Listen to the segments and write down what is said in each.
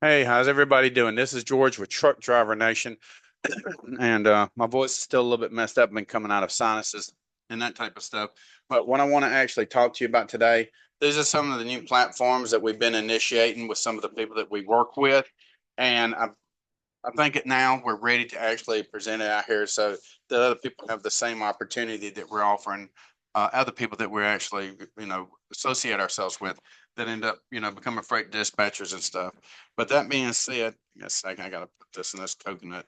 Hey, how's everybody doing? This is George with Truck Driver Nation, and my voice is still a little bit messed up. I've been coming out of sinuses and that type of stuff. But what I want to actually talk to you about today, these are some of the new platforms that we've been initiating with some of the people that we work with, and I think it now we're ready to actually present it out here so that other people have the same opportunity that we're offering other people that we're actually, associate ourselves with that end up, becoming freight dispatchers and stuff. But that being said, a second, I got to put this in this coconut.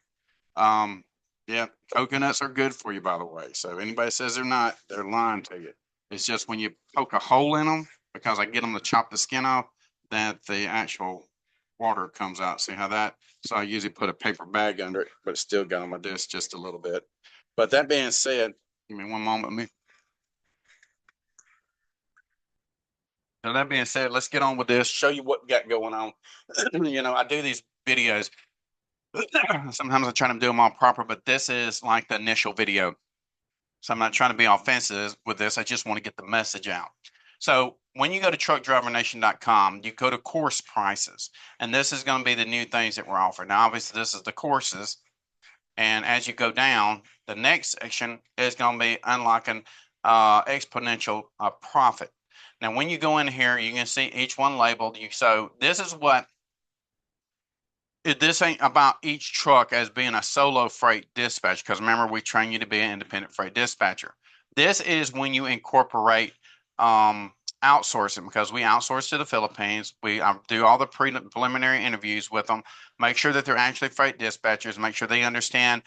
Um, yeah, coconuts are good for you, by the way. So anybody says they're not, they're lying to you. It's just when you poke a hole in them, because I get them to chop the skin off, that the actual water comes out. See how that? So I usually put a paper bag under it, but it's still got on my disc just a little bit. But that being said, give me one moment. So that being said, let's get on with this. Show you what we got going on. I do these videos. Sometimes I try to do them all proper, but this is like the initial video. So I'm not trying to be offensive with this. I just want to get the message out. So when you go to truckdrivernation.com, you go to course prices, and this is going to be the new things that we're offering. Now, obviously, this is the courses. And as you go down, the next section is going to be unlocking exponential profit. Now, when you go in here, you can see each one labeled. So this is what this ain't about each truck as being a solo freight dispatch, because remember, we train you to be an independent freight dispatcher. This is when you incorporate outsourcing, because we outsource to the Philippines. We do all the preliminary interviews with them, make sure that they're actually freight dispatchers, make sure they understand,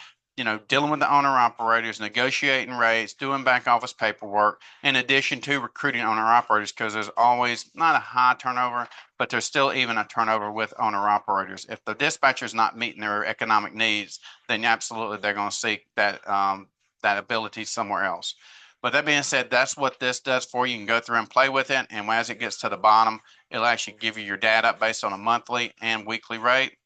dealing with the owner operators, negotiating rates, doing back office paperwork, in addition to recruiting owner operators, because there's always not a high turnover, but there's still even a turnover with owner operators. If the dispatcher's not meeting their economic needs, then absolutely they're going to seek that ability somewhere else. But that being said, that's what this does for you. You can go through and play with it, and as it gets to the bottom, it'll actually give you your data based on a monthly and weekly rate.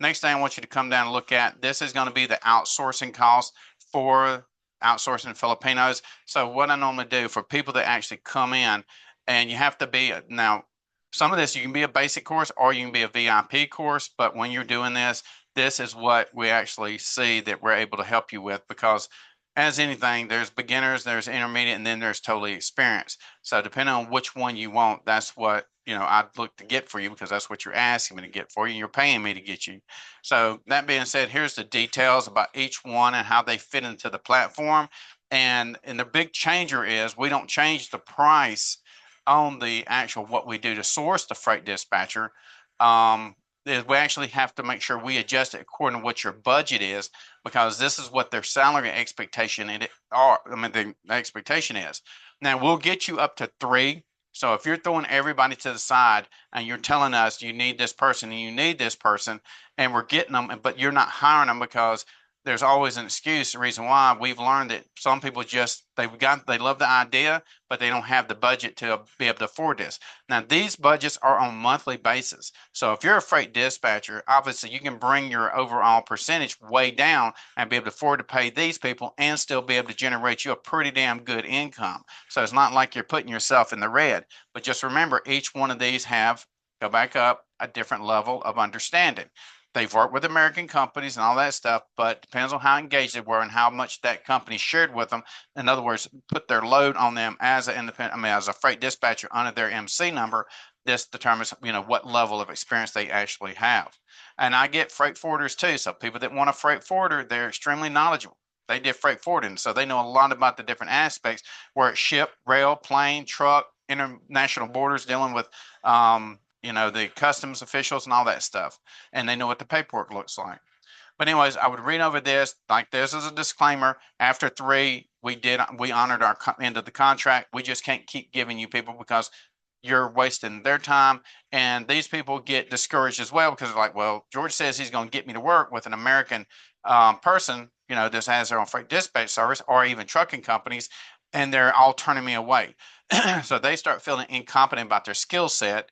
Next thing I want you to come down and look at, this is going to be the outsourcing cost for outsourcing Filipinos. So what I normally do for people that actually come in, and you have to be now, some of this you can be a basic course or you can be a VIP course, but when you're doing this, this is what we actually see that we're able to help you with, because as anything, there's beginners, there's intermediate, and then there's totally experienced. So depending on which one you want, that's what I'd look to get for you, because that's what you're asking me to get for you. And you're paying me to get you. So that being said, here's the details about each one and how they fit into the platform. And the big changer is we don't change the price on the actual what we do to source the freight dispatcher. Is we actually have to make sure we adjust it according to what your budget is, because this is what their salary expectation the expectation is. Now we'll get you up to three. So if you're throwing everybody to the side and you're telling us you need this person and you need this person, and we're getting them, but you're not hiring them because there's always an excuse. The reason why we've learned that some people just they love the idea, but they don't have the budget to be able to afford this. Now these budgets are on monthly basis. So if you're a freight dispatcher, obviously you can bring your overall percentage way down and be able to afford to pay these people and still be able to generate you a pretty damn good income. So it's not like you're putting yourself in the red. But just remember, each one of these have, go back up, a different level of understanding. They've worked with American companies and all that stuff, but depends on how engaged they were and how much that company shared with them. In other words, put their load on them as an independent, as a freight dispatcher under their MC number. This determines, what level of experience they actually have. And I get freight forwarders too. So people that want a freight forwarder, they're extremely knowledgeable. They did freight forwarding, so they know a lot about the different aspects where it's ship, rail, plane, truck, international borders, dealing with the customs officials and all that stuff. And they know what the paperwork looks like. But anyways, I would read over this. Like, this is a disclaimer. After three, we honored our end of the contract. We just can't keep giving you people because you're wasting their time. And these people get discouraged as well, because they're like, well, George says he's going to get me to work with an American person, this has their own freight dispatch service or even trucking companies, and they're all turning me away. So they start feeling incompetent about their skill set,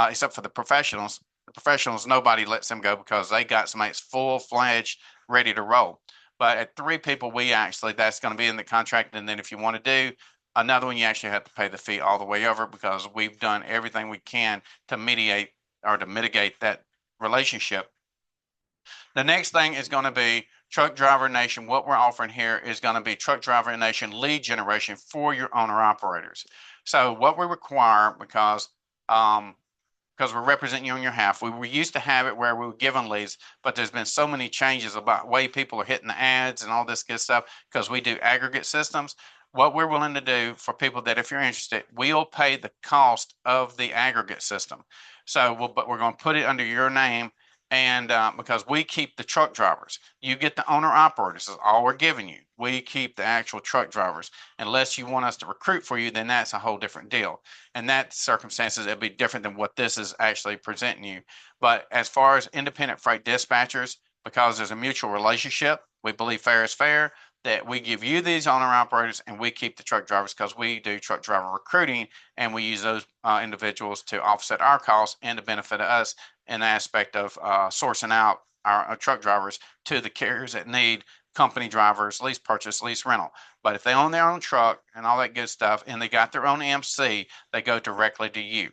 except for the professionals. The professionals, nobody lets them go because they got somebody that's full-fledged, ready to roll. But at three people, that's going to be in the contract. And then if you want to do another one, you actually have to pay the fee all the way over, because we've done everything we can to mitigate that relationship. The next thing is going to be Truck Driver Nation. What we're offering here is going to be Truck Driver Nation lead generation for your owner operators. So what we require, because we're representing you on your half. We used to have it where we were given leads, but there's been so many changes about way people are hitting the ads and all this good stuff because we do aggregate systems. What we're willing to do for people that, if you're interested, we'll pay the cost of the aggregate system. So, but we're going to put it under your name, and because we keep the truck drivers, you get the owner operators. Is all we're giving you. We keep the actual truck drivers. Unless you want us to recruit for you, then that's a whole different deal. In that circumstances, it'd be different than what this is actually presenting you. But as far as independent freight dispatchers, because there's a mutual relationship, we believe fair is fair, that we give you these owner operators and we keep the truck drivers because we do truck driver recruiting and we use those individuals to offset our costs and to benefit us in the aspect of sourcing out our truck drivers to the carriers that need company drivers, lease purchase, lease rental. But if they own their own truck and all that good stuff and they got their own MC, they go directly to you.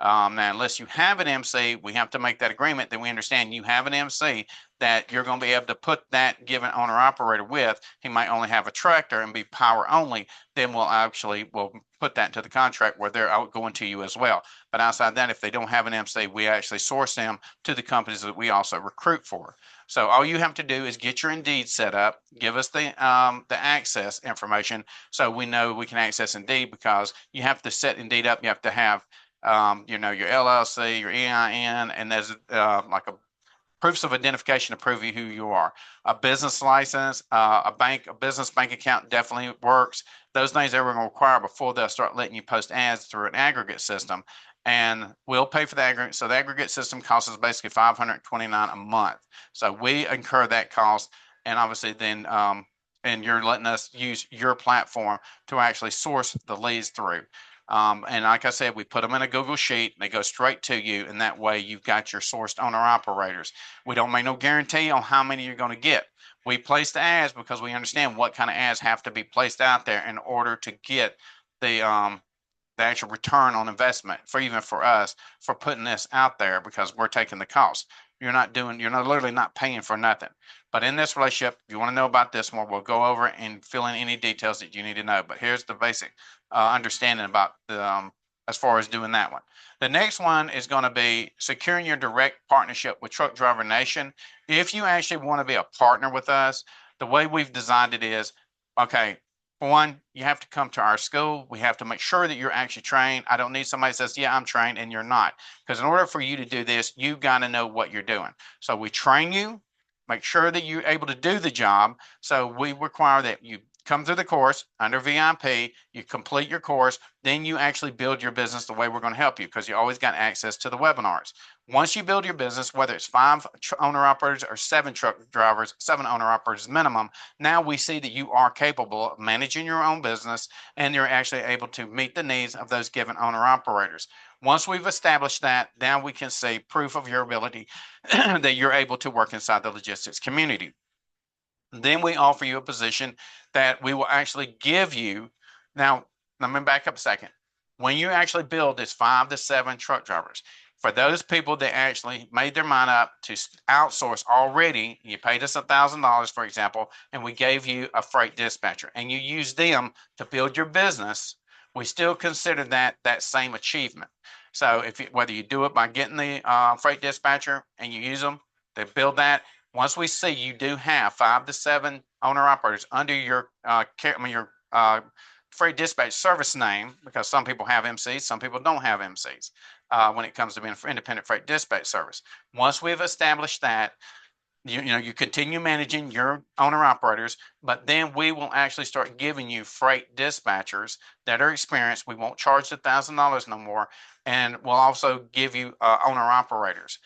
Now, unless you have an MC, we have to make that agreement that we understand you have an MC that you're going to be able to put that given owner operator with. He might only have a tractor and be power only. Then we'll put that into the contract where they're going to you as well. But outside that, if they don't have an MC, we actually source them to the companies that we also recruit for. So all you have to do is get your Indeed set up, give us the access information so we know we can access Indeed, because you have to set Indeed up. You have to have your LLC, your EIN, and there's like a proofs of identification to prove who you are. A business license, a business bank account definitely works. Those things they were going to require before they'll start letting you post ads through an aggregate system. And we'll pay for the aggregate. So the aggregate system costs us basically $529 a month. So we incur that cost, and obviously then and you're letting us use your platform to actually source the leads through. And like I said, we put them in a Google Sheet and they go straight to you. And that way you've got your sourced owner operators. We don't make no guarantee on how many you're going to get. We place the ads because we understand what kind of ads have to be placed out there in order to get the actual return on investment for even for us for putting this out there, because we're taking the cost. You're literally not paying for nothing. But in this relationship, if you want to know about this more, we'll go over and fill in any details that you need to know. But here's the basic understanding about the as far as doing that one. The next one is going to be securing your direct partnership with Truck Driver Nation. If you actually want to be a partner with us, the way we've designed it is, okay, for one, you have to come to our school. We have to make sure that you're actually trained. I don't need somebody that says, yeah, I'm trained, and you're not. Because in order for you to do this, you got to know what you're doing. So we train you, make sure that you're able to do the job. So we require that you come through the course under VIP, you complete your course, then you actually build your business the way we're going to help you, because you always got access to the webinars. Once you build your business, whether it's 5 owner operators or 7 truck drivers, 7 owner operators minimum, now we see that you are capable of managing your own business and you're actually able to meet the needs of those given owner operators. Once we've established that, now we can see proof of your ability that you're able to work inside the logistics community. Then we offer you a position that we will actually give you. Now, let me back up a second. When you actually build this 5 to 7 truck drivers, for those people that actually made their mind up to outsource already, you paid us $1,000, for example, and we gave you a freight dispatcher, and you used them to build your business, we still consider that same achievement. So whether you do it by getting the freight dispatcher and you use them to build that, once we see you do have 5 to 7 owner operators under your freight dispatch service name, because some people have MCs, some people don't have MCs when it comes to being an independent freight dispatch service. Once we've established that, you continue managing your owner operators, but then we will actually start giving you freight dispatchers that are experienced. We won't charge the $1,000 no more, and we'll also give you owner operators.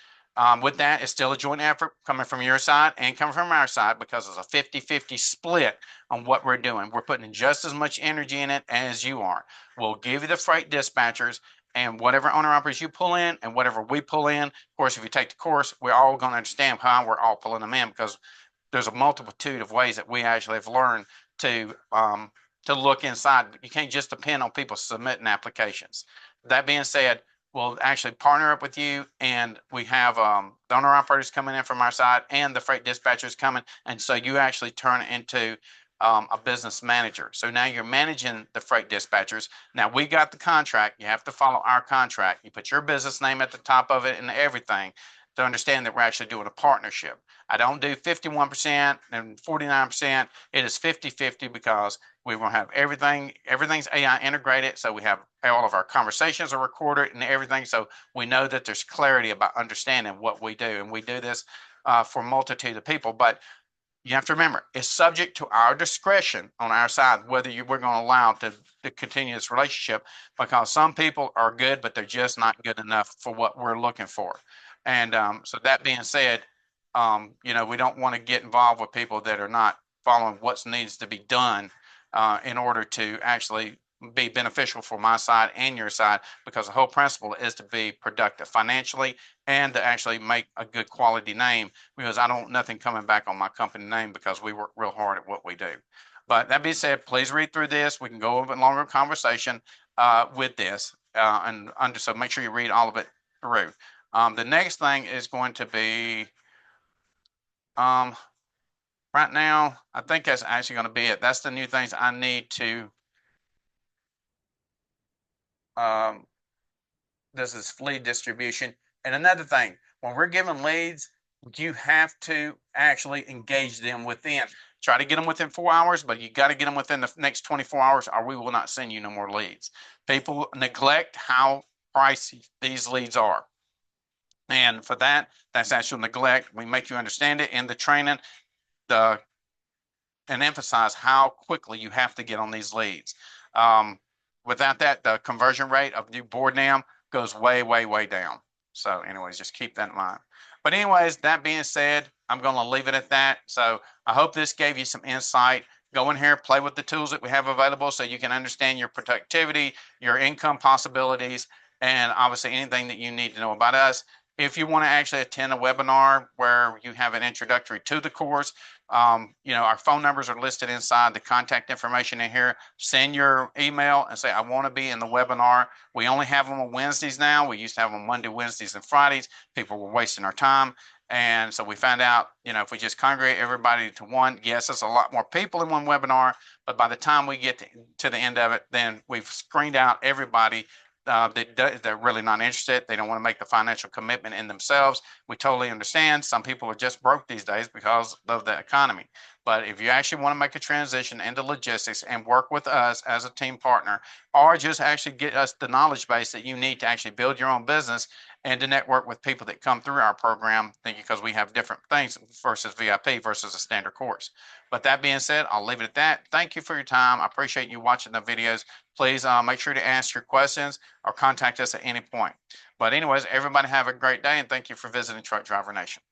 With that, it's still a joint effort coming from your side and coming from our side, because it's a 50-50 split on what we're doing. We're putting just as much energy in it as you are. We'll give you the freight dispatchers, and whatever owner operators you pull in and whatever we pull in. Of course, if you take the course, we're all going to understand how we're all pulling them in, because there's a multitude of ways that we actually have learned to look inside. You can't just depend on people submitting applications. That being said, will actually partner up with you, and we have the owner operators coming in from our side and the freight dispatchers coming, and so you actually turn it into a business manager. So now you're managing the freight dispatchers. Now we got the contract. You have to follow our contract. You put your business name at the top of it and everything to understand that we're actually doing a partnership. I don't do 51% and 49%. It is 50-50 because we will have everything's AI integrated. So we have all of our conversations are recorded and everything. So we know that there's clarity about understanding what we do. And we do this for a multitude of people. But you have to remember, it's subject to our discretion on our side whether we're going to allow to continue this relationship, because some people are good, but they're just not good enough for what we're looking for. And so that being said, we don't want to get involved with people that are not following what needs to be done in order to actually be beneficial for my side and your side, because the whole principle is to be productive financially and to actually make a good quality name, because I don't want nothing coming back on my company name because we work real hard at what we do. But that being said, please read through this. We can go over a longer conversation with this, so make sure you read all of it through. The next thing is going to be right now, I think that's actually going to be it. That's the new things I need to. This is lead distribution. And another thing, when we're giving leads, you have to actually engage them within. Try to get them within 4 hours, but you got to get them within the next 24 hours, or we will not send you no more leads. People neglect how pricey these leads are. And for that, that's actual neglect. We make you understand it in the training, and emphasize how quickly you have to get on these leads. Without that, the conversion rate of new board NAM goes way, way, way down. So anyways, just keep that in mind. But anyways, that being said, I'm going to leave it at that. So I hope this gave you some insight. Go in here, play with the tools that we have available so you can understand your productivity, your income possibilities, and obviously anything that you need to know about us. If you want to actually attend a webinar where you have an introductory to the course, our phone numbers are listed inside the contact information in here. Send your email and say, I want to be in the webinar. We only have them on Wednesdays now. We used to have them Monday, Wednesdays, and Fridays. People were wasting our time. And so we found out, if we just congregate everybody to one, yes, it's a lot more people in one webinar, but by the time we get to the end of it, then we've screened out everybody they're really not interested. They don't want to make the financial commitment in themselves. We totally understand. Some people are just broke these days because of the economy. But if you actually want to make a transition into logistics and work with us as a team partner, or just actually get us the knowledge base that you need to actually build your own business and to network with people that come through our program, because we have different things versus VIP versus a standard course. But that being said, I'll leave it at that. Thank you for your time. I appreciate you watching the videos. Please make sure to ask your questions or contact us at any point. But anyways, everybody have a great day, and thank you for visiting Truck Driver Nation.